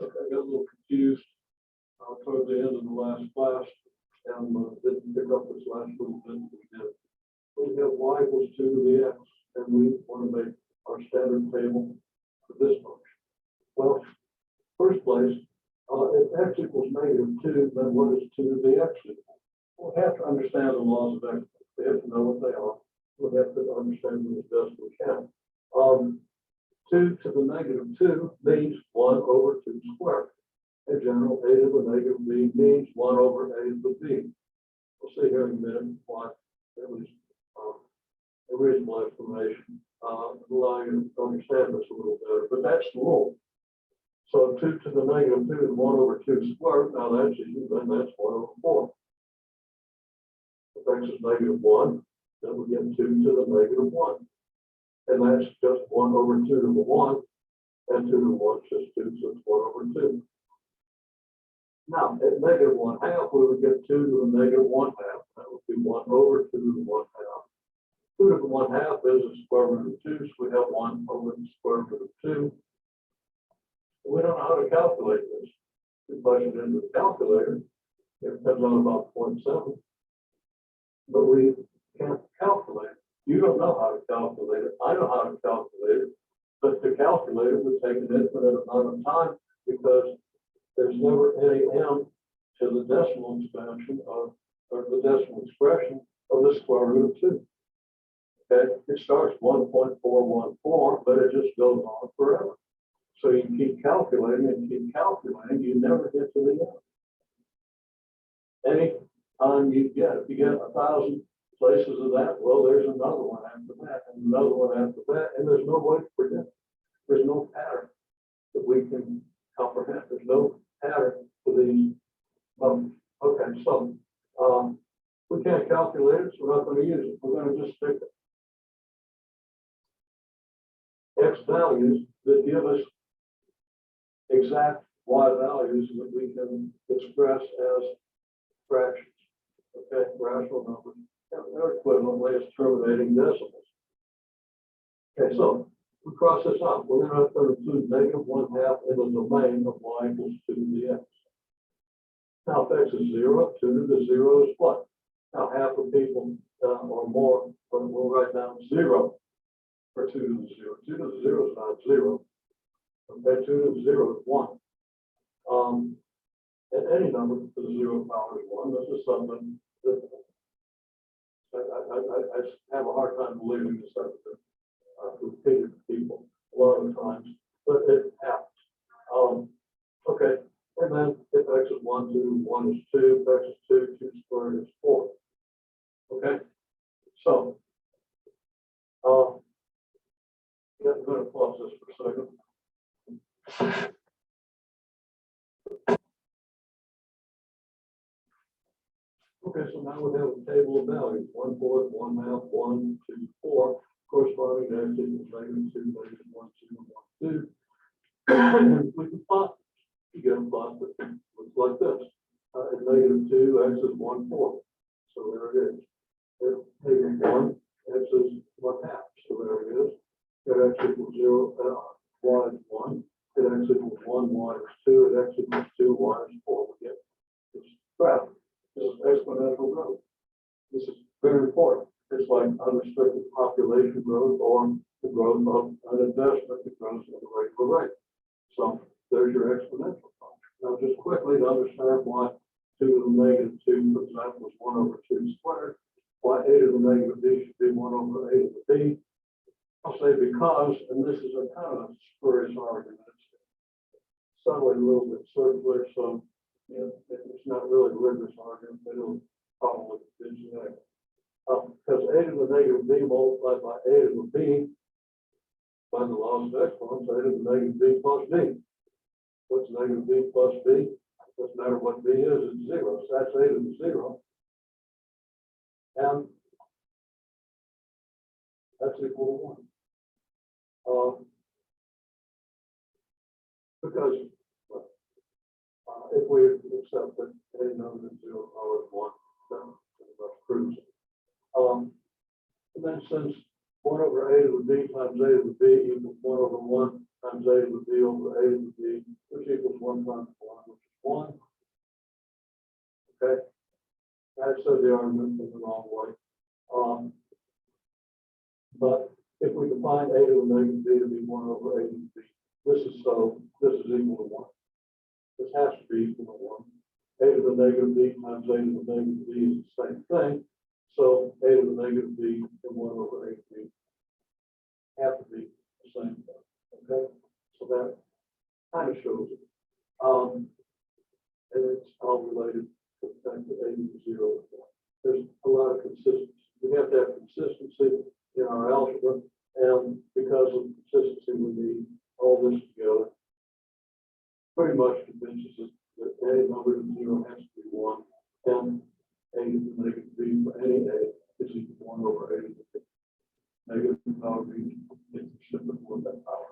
Okay, I got a little confused toward the end of the last class and didn't pick up this last little bit we did. We have y equals 2 to the x, and we want to make our standard table for this function. Well, first place, if x equals -2, then what is 2 to the x equal? We have to understand the laws of x. We have to know what they are. We have to understand them as best we can. 2 to the -2 means 1 over 2 squared. In general, a to the -b means 1 over a to the b. We'll see here in a minute why at least a reasonable explanation allow you to understand this a little better, but that's the rule. So 2 to the -2 is 1 over 2 squared. Now that's easy, then that's 1 over 4. If x is -1, then we get 2 to the -1. And that's just 1 over 2 to the 1, and 2 to the 1 is just 2, so it's 1 over 2. Now, at -1/2, we would get 2 to the -1/2. That would be 1 over 2 to the 1/2. 2 to the 1/2 is the square root of 2, so we have 1 over the square root of 2. We don't know how to calculate this. We plug it into the calculator. It comes out about 0.7. But we can't calculate it. You don't know how to calculate it. I know how to calculate it. But to calculate it would take an infinite amount of time because there's never any m to the decimal expansion of, or the decimal expression of the square root of 2. Okay, it starts 1.414, but it just goes on forever. So you keep calculating and keep calculating, you never get to the end. Any time you get, if you get 1,000 places of that, well, there's another one after that, and another one after that, and there's no way to predict. There's no pattern that we can comprehend. There's no pattern for these numbers. Okay, so we can't calculate it, so we're not going to use it. We're going to just stick x values that give us exact y values that we can express as fractions. Okay, rational numbers. They're equivalently as terminating decimals. Okay, so we cross this out. We're going to have to include -1/2 in the domain of y equals 2 to the x. Now, if x is 0, 2 to the 0 is what? Now, half of people or more will write down 0 for 2 to the 0. 2 to the 0 is not 0. Okay, 2 to the 0 is 1. And any number to the 0 power is 1. This is something that I have a hard time believing this stuff that repeated to people a lot of times, but it happens. Okay, and then if x is 1, 2, 1 is 2, if x is 2, 2 squared is 4. Okay, so yeah, I'm going to pause this for a second. Okay, so now we have a table of values: 1/4, 1/2, 1, 2, 4, corresponding to x equals -2, -1, 2, and 1, 2. And we can plot. You get a plot that looks like this. At -2, x is 1/4. So there it is. At -1, x is 1/2. So there it is. At x equals 0, y is 1. At x equals 1, y is 2. At x equals 2, y is 4. We get this graph. This is exponential growth. This is very important. It's like unrestricted population growth or the growth of an investment that grows at a regular rate. So there's your exponential function. Now, just quickly to understand why 2 to the -2, for example, is 1 over 2 squared, why a to the -b should be 1 over a to the b. I'll say because, and this is a kind of a spurious argument. It's subtly a little bit circular, so it's not really a rigorous argument, but it'll probably convince you that. Because a to the -b multiplied by a to the b, by the laws of exponents, a to the -b plus b. What's -b plus b? Doesn't matter what b is, it's 0. So that's a to the 0. And that's equal to 1. Because if we accept that a number is 0, is 1, then that's proves it. And then since 1 over a to the b times a to the b equals 1 over 1 times A to the B over A to the B, which equals 1 times 1, which is 1. Okay? I said the argument in the wrong way. But if we define A to the negative B to be 1 over A to the B, this is equal to 1. This has to be equal to 1. A to the negative B times A to the negative B is the same thing. So A to the negative B and 1 over A to B have to be the same thing. Okay? So that kind of shows it. And it's all related to the fact that A is 0. There's a lot of consistency. We have to have consistency in our algebra, and because of consistency, we need all this together. Pretty much convinces us that any number to 0 has to be 1, and A to the negative B for any A is equal to 1 over A to the negative power B. It's the reciprocal of that power.